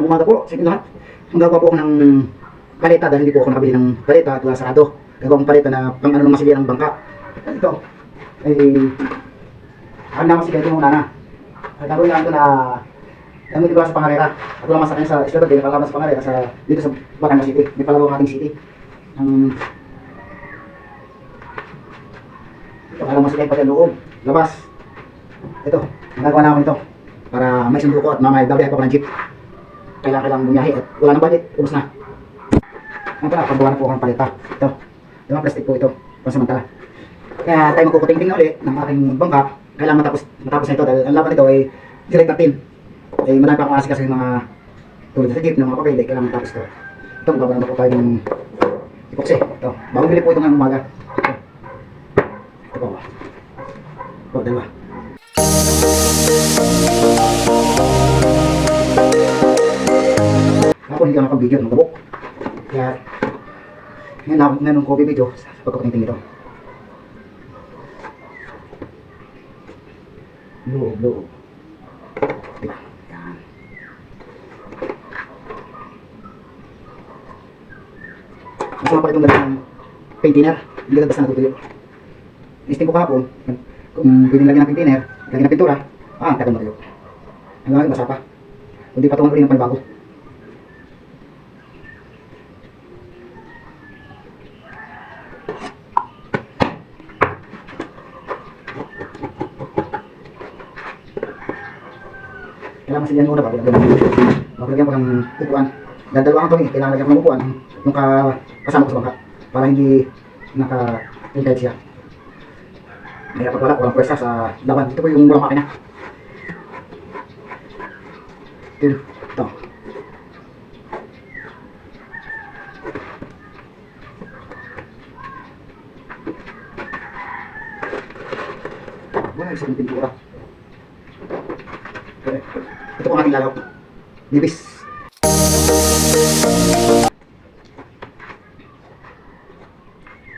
Magandang umaga po sa inyo lahat. Magagawa po ako ng paleta dahil hindi po ako nakabili ng paleta at wala sarado. Gagawa akong paleta na pang ano ng masilya ng bangka. Ito ay ang naman siya ito muna na. At gagawin lang ito na gamit ko sa pangarera. At wala masakyan sa isla din, napalaban sa pangarera sa dito sa Batangas City. May palabang ating city. Ito alam masilya pati ang loob. Labas. Ito, nagagawa na ako nito para may sundo ko at mamaya gabi ako ng jeep. Kailangan bumiyahe at wala nang budget, ubos na. Ngayon pala, paggawa na po ako ng paleta. Ito, yung plastic po ito, pansamantala. Kaya tayo magkukuting-ting na ulit ng aking bangka. Kailangan matapos na ito dahil ang laban nito ay direct natin. Ay marami pa akong kasi yung mga tulad sa jeep ng mga papel, kailangan matapos ito. Ito, magbabalan na po tayo ng epoxy. Ito, bagong bili po ito ngayong umaga. Ito po. Ito, dalawa. Ako hindi ako nakapag-video ng gabok. Kaya ngayon ko video sa pagkapatingting ito. Loob. Diba? Yan. Masama pa itong dalang paint thinner. Hindi ka basta natutuyo. Listing ko kahapon. Kung pwede lagyan ng paint thinner, lagyan ng pintura, tagal matuyo. Ang laki basa pa. Hindi patungan ulit ng panibago. Kailangan masilyan muna bago lagyan ko ng upuan. Dahil dalawang ito kailangan lagyan ko ng upuan yung kasama ko sa bangka para hindi naka-inside siya. Kaya pag walang pwersa sa laban, ito po yung walang makina. Ito. Wala isa ng pintura. Ito po ang ating lalaw. Nibis.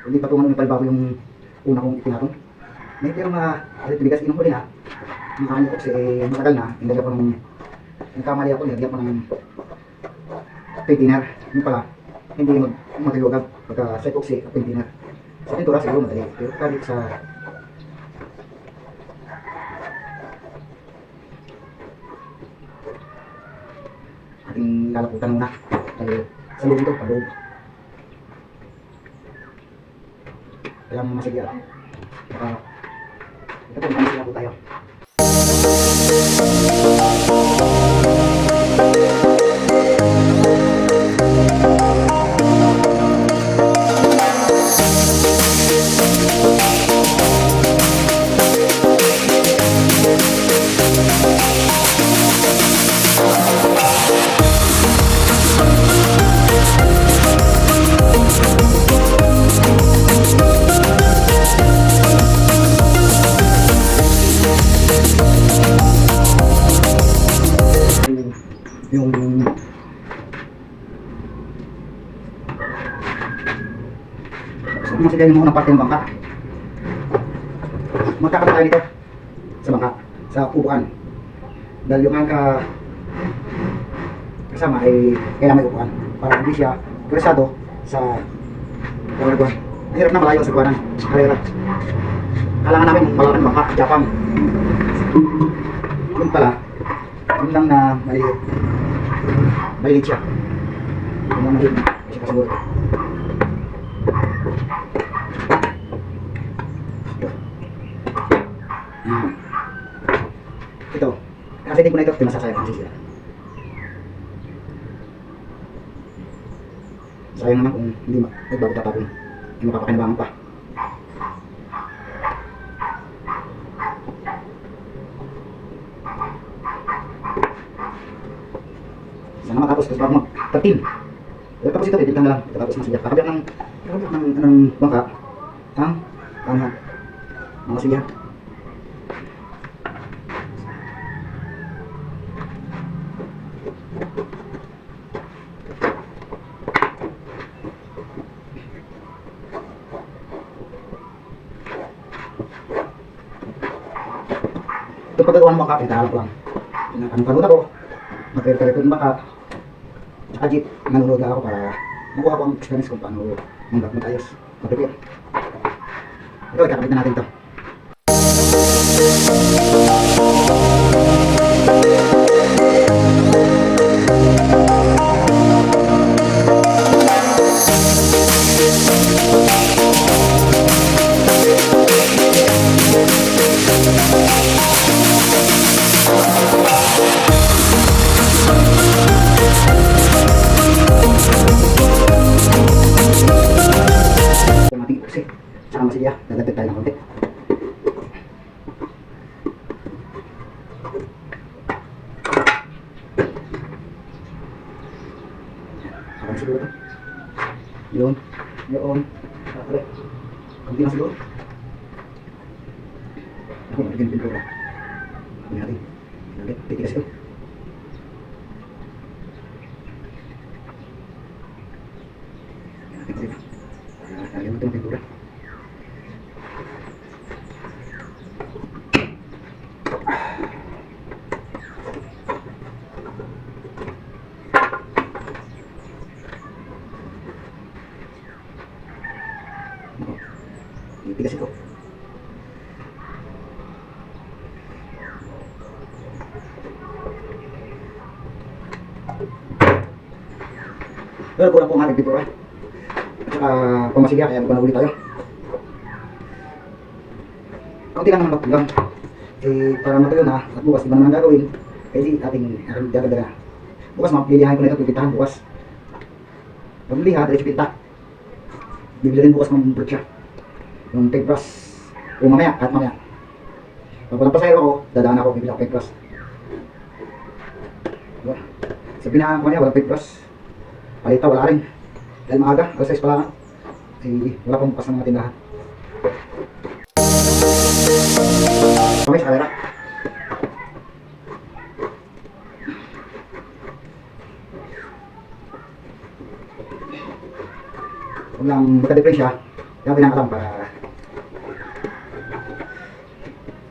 Hindi pa tumanong yung palibago yung una kong ipinatong. May pero bigas inong huli na. Ang aking epoxy matagal na. Nilagyan ko ng nagkamali ako, nilagyan ko ng paint thinner. Yung pala, hindi matuyo agad pagka sa epoxy at paint thinner. Sa pintura siguro madali. Pero kahit sa ating lalaputan muna dahil sa loob ito, paloob. Kailangan masigya. Ito po, masigya po tayo. Yung masigyan yung unang parte ng bangka. Magkakaroon tayo nito sa bangka, sa upuan. Dahil yung kasama ay kailangan may upuan para hindi siya presado sa lagwan. Hirap na malayo sa guwanan, karera. Kailangan namin malaking bangka, Japang. Yun pala, yun lang na maliit siya. Yun lang maliit, kasi kasiguro. Ito, kasi hindi ko na ito pinasasayang kasi sila. Sayang naman kung hindi bago tatapon, hindi makapakinabangan pa. Sana matapos kasi bago mag-13. Tapos ito, titignan na lang. Tapos masilya. Kakabyak ng bangka. Mga silya. Ito pagkagawa ng bangka, pintahan ko lang. Anong kanuta ko. Magkaya-kaya ko ng bangka. Tsaka jeep, nanonood lang ako para makuha ko ang experience kung paano mag-ayos, mag-prepare. Ito, ikakabit na natin ito. Itong ating ipusi, tsaka masilya, dadagdag tayo ng konti. Parang siguro ito. Yun. Yun. Okay. Kunti lang siguro. Ako, mabigyan pinto ko. Sabi natin. Ulit, titigas ito. Yan natin ulit. Lagyan mo ito ng pintura. Titigas ito. Well, kulang po ang ating pintura. At saka pamasigya, kaya bukan na ulit tayo. Kaunti lang naman magpulang. Eh, para matuyo na, at bukas iba naman ang gagawin. Kaya di ating dagdaga. Bukas mapilihan ko na ito, pipintahan bukas. Pag liha, diretso pinta. Bibili rin bukas ng brutya. Yung paintbrush. O mamaya, kahit mamaya. Pag walang pasahero ako, dadaan ako, bibili ako paintbrush. Diba? Sa pinahan ko niya, walang paintbrush. Palita, wala rin. Dahil maaga, alas 6 pa lang. Eh, wala pang bukas ng mga tindahan. Okay, sa kalera. Huwag lang magka-difference kaya pinakalam para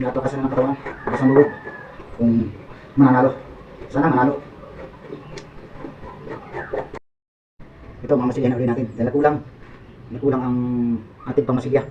napakasan ng katawan, bakas ang loob kung mananalo. Sana manalo. Ito, mamasilya na ulit natin dahil nakulang ang ating pamasilya.